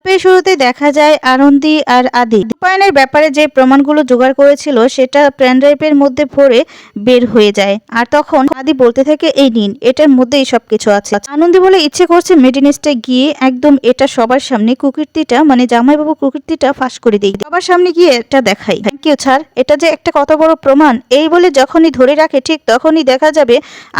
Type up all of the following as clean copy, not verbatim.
গল্পের শুরুতে দেখা যায় আনন্দী আর আদি রূপায়ণের ব্যাপারে যে প্রমাণগুলো জোগাড় করেছিল সেটা পেনড্রাইভের মধ্যে ভরে বের হয়ে যায়। আর তখন আদি বলতে থাকে, এই নিন, এটার মধ্যেই সবকিছু আছে। আনন্দী বলে ইচ্ছে করছে মেডিনেসটা গিয়ে একদম এটা সবার সামনে কুকীর্তিটা মানে জামাইবাবু কুকীর্তিটা ফাঁস করে দিই, সবার সামনে গিয়ে এটা দেখাই। থ্যাংক ইউ স্যার, এটা যে একটা কত বড় প্রমাণ। এই বলে যখনই ধরে রাখে ঠিক তখনই দেখা যাবে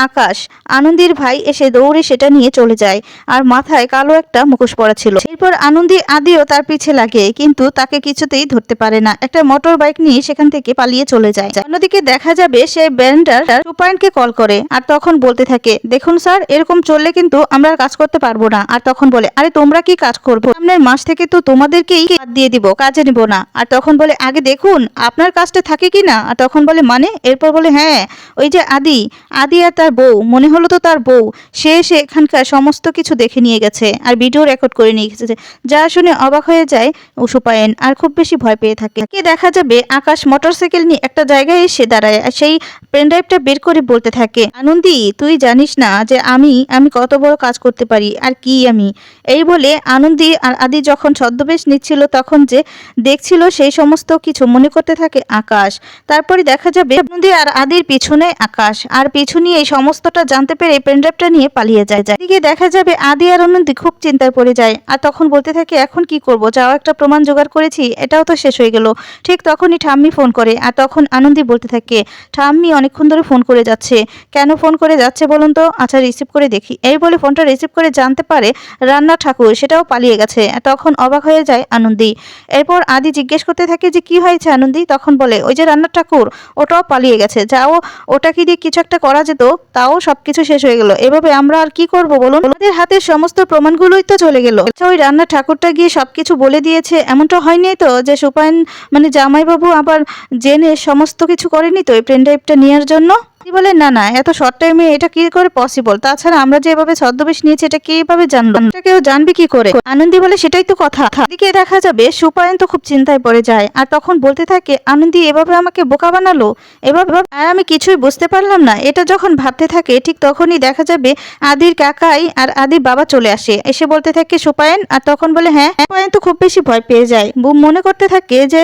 আকাশ আনন্দীর ভাই এসে দৌড়ে সেটা নিয়ে চলে যায় আর মাথায় কালো একটা মুখোশ পরা ছিল। এরপর আনন্দী আদিও তার পিছে লাগে কিন্তু তাকে কিছুতেই ধরতে পারে না, একটা মোটর বাইক নিয়ে সেখান থেকে পালিয়ে চলে যায়। অন্যদিকে দেখা যাবে সে ব্যান্ডার রূপায়ণকে কল করে আর তখন বলতে থাকে, দেখুন স্যার, এরকম চললে কিন্তু আমরা কাজ করতে পারবো না। আর তখন বলে, আরে তোমরা কি কাজ করবো, সামনের মাস থেকে তো তোমাদেরকেই বাদ দিয়ে দিব, কাজে নিব না। আর তখন বলে, আগে দেখুন আপনার কাজটা থাকে কি না। আর তখন বলে, মানে? এরপর বলে, হ্যাঁ, ওই যে আদি আদি আর তার বউ, মনে হলো তো তার বউ, সে এসে এখানকার সমস্ত কিছু দেখে নিয়ে গেছে আর ভিডিও রেকর্ড করে নিয়ে গেছে। যা শুনে অবাক হয়ে যায় সুপায়ন আর খুব বেশি ভয় পেয়ে থাকে। দেখা যাবে আকাশ মোটরসাইকেল নিয়ে একটা জায়গায় এসে দাঁড়ায় আর সেই পেনড্রাইভটা বের করে বলতে থাকে, আনন্দী, তুই জানিস না যে আমি কত বড় কাজ করতে পারি আর কি আমি। এই বলে আনন্দী আর আদি যখন ছদ্মবেশ নিচ্ছিল তখন যে দেখছিল সেই সমস্ত কিছু মনে করতে থাকে আকাশ। তারপরে দেখা যাবে আনন্দী আর আদির পিছনে আকাশ আর পিছু নিয়ে এই সমস্তটা জানতে পেরে পেনড্রাইভটা নিয়ে পালিয়ে যায়। এদিকে দেখা যাবে আদি আর আনন্দী খুব চিন্তায় পড়ে যায় আর তখন বলতে থাকে, এখন কি করব, যাও একটা প্রমাণ জোগাড় করেছি, এটাও তো শেষ হয়ে গেল। ঠিক তখনই ঠাম্মি ফোন করে আর তখন আনন্দী বলতে থাকে, ঠাম্মি অনেকক্ষণ ধরে ফোন করে যাচ্ছে, কেন ফোন করে যাচ্ছে বলুন তো? আচ্ছা রিসিভ করে দেখি। এই বলে ফোনটা রিসিভ করে জানতে পারে রান্না ঠাকুর সেটাও পালিয়ে গেছে। তখন অবাক হয়ে যায় আনন্দী। এরপর আদি জিজ্ঞেস করতে থাকে যে কি হয়েছে আনন্দী? তখন বলে, ওই যে রান্না ঠাকুর ওটাও পালিয়ে গেছে, যাও ওটাকে দিয়ে কিছু একটা করা যেত, তাও সবকিছু শেষ হয়ে গেল। এভাবে আমরা আর কি করব বলুন, আমাদের হাতের সমস্ত প্রমাণগুলোই তো চলে গেল। আচ্ছা ওই রান্না ঠাকুরটা গিয়ে সবকিছু বলে দিয়েছে এমনটা হয়নি তো যে সুপায়ন মানে জামাইবাবু আবার জেনে সমস্ত কিছু করেনি তো এই পেনড্রাইভটা নেওয়ার জন্য? বলে, না না, এত শর্ট টাইমে এটা কি করে পসিবল? তাছাড়া আমরা যে এভাবে ছদ্মবেশ নিয়েছি এটা কিভাবে জানলো, এটা কেউ জানবে কি করে? আনন্দী বলে, সেটাই তো কথা। এদিকে দেখা যাবে সুপায়ন তো খুব চিন্তায় পড়ে যায় আর তখন বলতে থাকে, আনন্দী এভাবে আমাকে বোকা বানালো, এভাবে আর আমি কিছুই বুঝতে পারলাম না। এটা যখন ভাবতে থাকে ঠিক তখনই দেখা যাবে আদির কাকাই আর আদির বাবা চলে আসে, এসে বলতে থাকে সুপায়ন। আর তখন বলে, হ্যাঁ। সুপায়ন তো খুব বেশি ভয় পেয়ে যায়, মনে করতে থাকে যে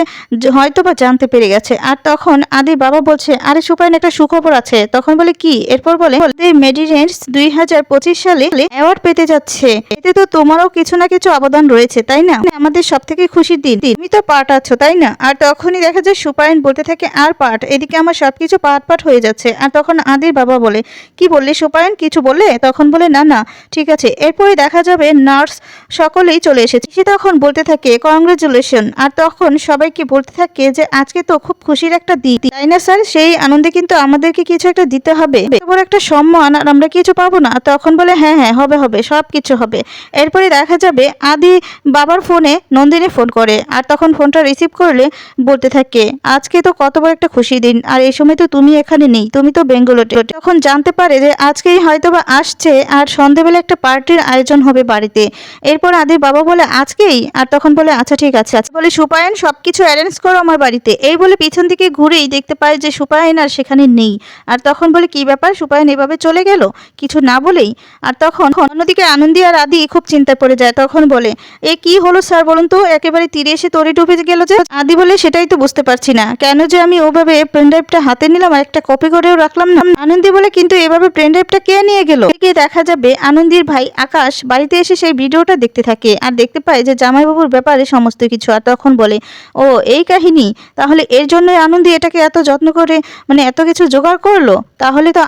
হয়তো বা জানতে পেরে গেছে। আর তখন আদির বাবা বলছে, আরে সুপায়ন, একটা সুখবর আছে। তখন বলে, কি? এরপর বলে, মেডিনেস 2025 সালে অ্যাওয়ার্ড পেতে যাচ্ছে, এতে তো তোমারও কিছু না কিছু অবদান রয়েছে তাই না? আমাদের সব থেকে খুশির দিন, তুমি তো পার্ট আছো তাই না? আর তখনই দেখা যায় সুপায়ন বলতে থাকে, আর পার্ট? এদিকে আমার সবকিছু পার্ট হয়ে যাচ্ছে। আর তখন আদির বাবা বলে, কি বললে সুপায়ন, কিছু বললে? তখন বলে, না না, ঠিক আছে। এরপরে দেখা যাবে নার্স সকলেই চলে এসেছে, সে তখন বলতে থাকে কংগ্রেচুলেশন। আর তখন সবাইকে বলতে থাকে যে আজকে তো খুব খুশির একটা দিন তাই না স্যার? সেই আনন্দে কিন্তু আমাদেরকে কিছু একটা দিতে হবে, বড় একটা সম্মান, আর আমরা কিছু পাবো না? তখন বলে, হ্যাঁ হ্যাঁ, হবে হবে, সব কিছু হবে। এরপরে দেখা যাবে আদি বাবার ফোনে নন্দিনী ফোন করে আর তখন ফোনটা রিসিভ করলে বলতে থাকে, আজকে তো কত বড় একটা খুশি দিন, আর এই সময় তো তুমি এখানে নেই, তুমি তো বেঙ্গালুরুতে। তখন জানতে পারে যে আজকেই হয়তো বা আসছে আর সন্ধ্যেবেলা একটা পার্টির আয়োজন হবে বাড়িতে। এরপর আদির বাবা বলে, আজকেই? আর তখন বলে, আচ্ছা ঠিক আছে। বলে, সুপায়ন সবকিছু অ্যারেঞ্জ করো আমার বাড়িতে। এই বলে পিছন দিকে ঘুরেই দেখতে পায় যে সুপায়ন আর সেখানে নেই। আর তখন বলে, কি ব্যাপার, সুপায়ন এভাবে চলে গেল কিছু না বলেই? আর তখন অন্যদিকে আনন্দী আর আদি খুব চিন্তায় পড়ে যায়। তখন বলে, এ কি হলো স্যার বলুন তো, একেবারে তীরে এসে তরি ডুবে গেল যে? আদি বলে, সেটাই তো বুঝতে পারছি না, কেন যে আমি ওভাবে পেনড্রাইভটা হাতে নিলাম আর একটা কপি করেও রাখলাম না। আনন্দী বলে, কিন্তু এভাবে পেনড্রাইভটা কে নিয়ে গেল? এদিকে দেখা যাবে আনন্দীর ভাই আকাশ বাড়িতে এসে সেই ভিডিওটা দেখতে থাকে আর দেখতে পায় যে জামাইবাবুর ব্যাপারে সমস্ত কিছু। আর তখন বলে, ও এই কাহিনী, তাহলে এর জন্যই আনন্দী এটাকে এত যত্ন করে মানে এত কিছু জোগাড় করলো, তাহলে তো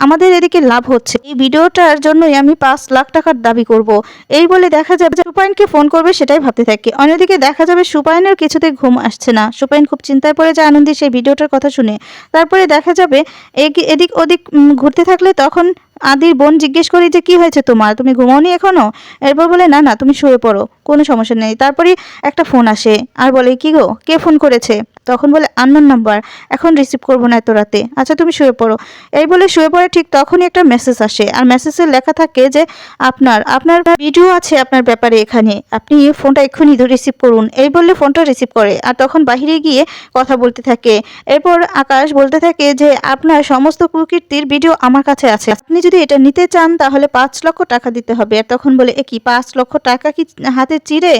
আমাদের এদিকে লাভ হচ্ছে। এই ভিডিওটার জন্যই আমি 5 লাখ টাকার দাবি করব। এই বলে দেখা যাবে সুপায়নকে ফোন করবে সেটাই ভাবতে থাকে। অন্যদিকে দেখা যাবে সুপায়নের কিছুতে ঘুম আসছে না, সুপায়ন খুব চিন্তায় পড়ে যায় আনন্দী সেই ভিডিওটার কথা শুনে। তারপরে দেখা যাবে এদিক ওদিক ঘুরতে থাকলে তখন আদির বোন জিজ্ঞেস করি যে কি হয়েছে তোমার, তুমি ঘুমাওনি এখনো? এরপর বলে, না না, তুমি শুয়ে পড়ো, কোনো সমস্যা নেই। তারপরে একটা ফোন আসে আর বলে, কি গো, কে ফোন করেছে? তখন বলে, আননোন নাম্বার, এখন রিসিভ করবো না এত রাতে, আচ্ছা তুমি শুয়ে পড়ো। এই বলে শুয়ে পড়ে ঠিক তখনই একটা মেসেজ আসে, আর মেসেজে লেখা থাকে যে আপনার ভিডিও আছে আপনার ব্যাপারে, এখানে আপনি ফোনটা এক্ষুনি রিসিভ করুন। এই বললে ফোনটা রিসিভ করে, আর তখন বাহিরে গিয়ে কথা বলতে থাকে। এরপর আকাশ বলতে থাকে যে আপনার সমস্ত কুকীর্তির ভিডিও আমার কাছে আছে, আপনি যদি এটা নিতে চান তাহলে 5 লক্ষ টাকা দিতে হবে। আর তখন বলে, এ কি 5 লক্ষ টাকা কি হাতে চিরে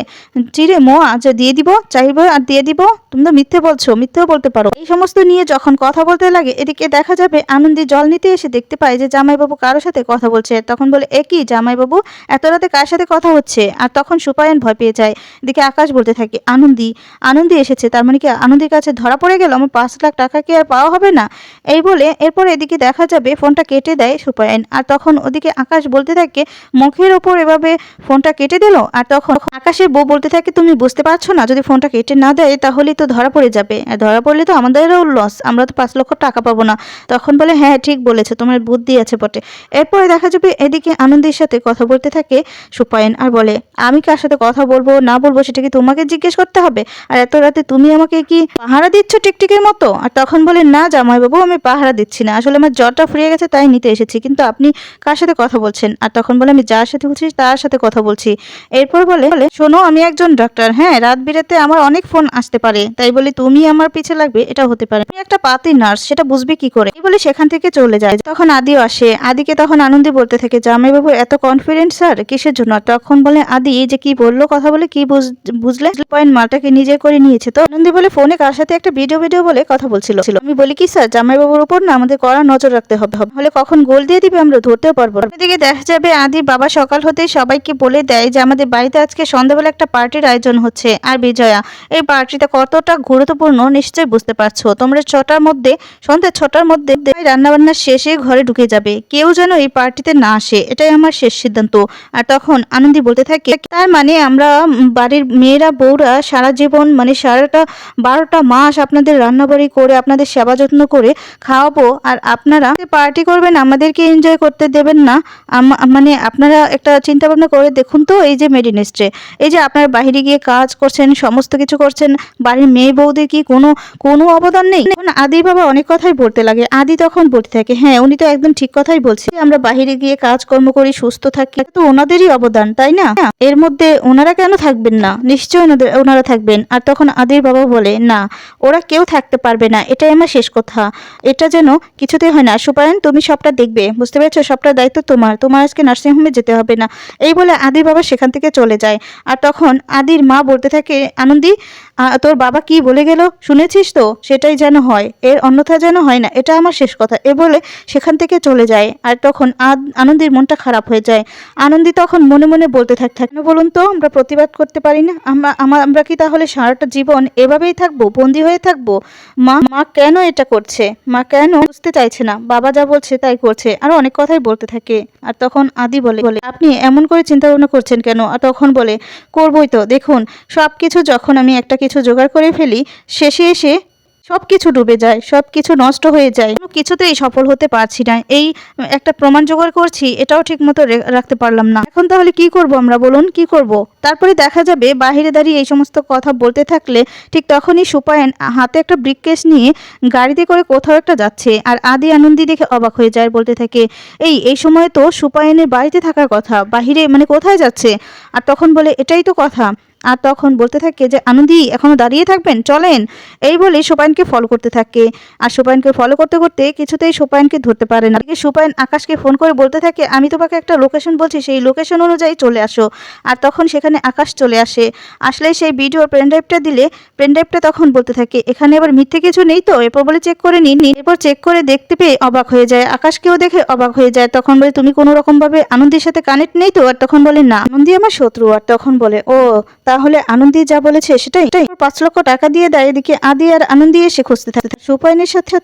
চিরে মোয়া যে দিয়ে দিব, চাইবো আর দিয়ে দিব? তুমি তো মিথ্যে বলছো, মিথ্যেও বলতে পারো। এই সমস্ত নিয়ে যখন কথা বলতে লাগে, এদিকে দেখা যাবে আনন্দী জল নিতে এসে দেখতে পায় যে জামাইবাবু কারোর সাথে কথা বলছে। তখন বলে, এ কি জামাইবাবু, এত রাতে কার সাথে কথা হচ্ছে? আর তখন সুপায়ন ভয় পেয়ে যায়। এদিকে আকাশ বলতে থাকে, আনন্দী এসেছে, তার মানে কি আনন্দীর কাছে ধরা পড়ে গেল, আমার 5 লাখ টাকা কি আর পাওয়া হবে না? এই বলে এরপর এদিকে দেখা যাবে ফোনটা কেটে দেয় সুপায়ন। আর তখন ওদিকে আকাশ বলতে থাকে, মুখের ওপর এভাবে ফোনটা কেটে দিল। আর তখন আকাশের বউ বলতে থাকে, তুমি বুঝতে পারছো না, যদি ফোনটা কেটে না দেয় তাহলে তো ধরা পড়ে যাবে, আর ধরা পড়লে তো আমাদেরও লস, আমরা তো 5 লক্ষ টাকা পাবো না। তখন বলে, হ্যাঁ ঠিক বলেছো, তোমার বুদ্ধি আছে বটে। এরপরে দেখা যাবে এদিকে আনন্দের সাথে কথা বলতে থাকে সুপায়ন, আর বলে, আমি কার সাথে কথা বলবো না বলবো সেটা কি তোমাকে জিজ্ঞেস করতে হবে? আর এত রাতে তুমি আমাকে কি পাহারা দিচ্ছ টিকটিকের মতো? আর তখন বলে, না জামাইবাবু, আমি পাহারা দিচ্ছি না, আসলে আমার জ্বরটা ফুরিয়ে গেছে তাই নিতে এসেছি, কিন্তু আপনি কার সাথে কথা বলছেন? আর তখন বলে, আমি যার সাথে বলছি তার সাথে কথা বলছি। এরপর বলে, শোনো আমি একজন ডাক্তার, হ্যাঁ রাত বিরাতে আমার অনেক ফোন আসতে পারে, তাই বলে তুমি আমার পিছে লাগবে এটা হতে পারে, তুমি একটা পাতি নার্স, সেটা বুঝবে কি করে? এই বলে সেখান থেকে চলে যায়। তখন আদিও আসে, আদিকে তখন আনন্দী বলতে থাকে, জামাইবাবু এত কনফিডেন্ট স্যার কিসের জন্য? তখন বলে আদি, যে কি বললো কথা বলে কি বুঝলে? পয়েন্ট মালটাকে নিজে করে নিয়েছে তো। আনন্দী বলে, ফোনে কার সাথে একটা ভিডিও বলে কথা বলছিল। আমি বলি কি স্যার, জামাইবাবুর উপর না আমাদের কড়া নজর রাখতে হবে, হলে কখন গোল দিয়ে দিবে আমরা ধরতেও পারবো না। এদিকে দেখা যাবে আদির বাবা সকাল হতেই সবাইকে বলে দেয় যে আমাদের বাড়িতে আজকে সন্ধ্যাবেলা একটা পার্টির আয়োজন হচ্ছে। আর বিজয়া, এই পার্টিটা কতটা গুরুত্বপূর্ণ নিশ্চয়ই বুঝতে পারছো। তোমরা সন্ধ্যে 6টার মধ্যে রান্নাবান্না শেষে ঘরে ঢুকে যাবে, কেউ যেন এই পার্টিতে না আসে, এটাই আমার শেষ সিদ্ধান্ত। আর তখন আনন্দী বলতে থাকে, তার মানে আমরা বাড়ির মেয়েরা বউরা সারা জীবন মানে সারাটা 12টা মাস আপনাদের রান্নাবাড়ি করে আপনাদের সেবা যত্ন করে খাওয়াবো, আর আপনারা পার্টি করবেন, আমাদেরকে এনজয় করতে দেবেন না? মানে আপনারা একটা চিন্তা ভাবনা করে দেখুন তো, এই যে মেডিনেস্ট্রে, এই যে আপনারা বাইরে গিয়ে কাজ করছেন, সমস্ত কিছু করছেন, বাড়ির মেয়ে বউদের কি কোনো অবদান নেই? আদি বাবা অনেক কথাই বলতে লাগে। আদি তখন বলতে থাকে, হ্যাঁ উনি তো একদম ঠিক কথাই বলছে, আমরা বাইরে গিয়ে কাজকর্ম করি, সুস্থ থাকি, তো ওনাদেরই অবদান, তাই না? এর মধ্যে ওনারা কেন থাকবেন না? নিশ্চয়ই ওনারা থাকবেন। আর তখন আদির বাবা বলে, না ওরা কেউ থাকতে পারবে না, এটাই আমার শেষ কথা, এটা যেন কিছুতেই হয় না। সুপায়ন তুমি সবটা দেখবে, বুঝতে পেরেছো? সবটা দায়িত্ব তোমার আজকে নার্সিংহোমে যেতে হবে না। এই বলে আদির বাবা সেখান থেকে চলে যায়। আর তখন আদির মা বলতে থাকে, আনন্দী তোর বাবা কি বলে গেল শুনেছিস তো? সেটাই যেন হয়, এর অন্যথা যেন হয় না, এটা আমার শেষ কথা। এ বলে সেখান থেকে চলে যায়। আর তখন আনন্দীর মনটা খারাপ হয়ে যায়। আনন্দী তখন মনে মনে বলতে থাকে, বলুন তো আমরা প্রতিবাদ করতে পারি না? আমরা কি তাহলে সারাটা জীবন এভাবেই থাকবো, বন্দি হয়ে থাকবো? মা কেন এটা করছে? মা কেন বুঝতে চাইছে না? বাবা যা বলছে তাই করছে। আরো অনেক কথাই বলতে থাকে। আর তখন আদি বলে, আপনি এমন করে চিন্তা ভাবনা করছেন কেন? আর তখন বলে, করবই তো, দেখুন সবকিছু যখন আমি একটা কিছু জোগাড় করে ফেলি, শেষে এসে সবকিছু ডুবে যায়, সবকিছু নষ্ট হয়ে যায়, কোনো কিছুতেই সফল হতে পারছি না। এই একটা প্রমাণ জোগাড় করছি, এটাও ঠিক মতো রাখতে পারলাম না। এখন তাহলে কি করব আমরা, বলুন কি করব? তারপরে দেখা যাবে বাহিরে দাঁড়িয়ে এই সমস্ত কথা বলতে থাকলে ঠিক তখনই সুপায়ন হাতে একটা ব্রিফকেস নিয়ে গাড়িতে করে কোথাও একটা যাচ্ছে। আর আদি আনন্দী দেখে অবাক হয়ে যায়, বলতে থাকে, এই সময় তো সুপায়নের বাড়িতে থাকার কথা, বাহিরে মানে কোথায় যাচ্ছে? আর তখন বলে, এটাই তো কথা। আর তখন বলতে থাকে যে আনন্দী এখনো দাঁড়িয়ে থাকবেন, চলেন। এই বলে সুপায়নকে ফলো করতে থাকে। আর সুপায়নকে ফলো করতে করতে কিছুতেই সুপায়নকে ধরতে পারে না। সুপায়ন আকাশকে ফোন করে বলতে থাকে, আমি তোমাকে একটা লোকেশন বলছি, সেই লোকেশন অনুযায়ী চলে আসো। আর তখন সেখানে আকাশ চলে আসলে সেই ভিডিওর পেনড্রাইভটা দিলে পেনড্রাইভটা তখন বলতে থাকে, এখানে আবার মিথ্যে কিছু নেই তো? এরপর বলে চেক করে নিন। এরপর চেক করে দেখতে পেয়ে অবাক হয়ে যায়, আকাশকেও দেখে অবাক হয়ে যায়। তখন বলে, তুমি কোনো রকম ভাবে আনন্দীর সাথে কানেক্ট নেই তো? আর তখন বলে, না আনন্দী আমার শত্রু। আর তখন বলে, ও তাহলে আনন্দী যা বলেছে সেটাই। 5 লক্ষ টাকা দিয়ে দেয়। এদিকে আদি আর আনন্দী এসে খুঁজতে থাকে সুপায়নের সাথে।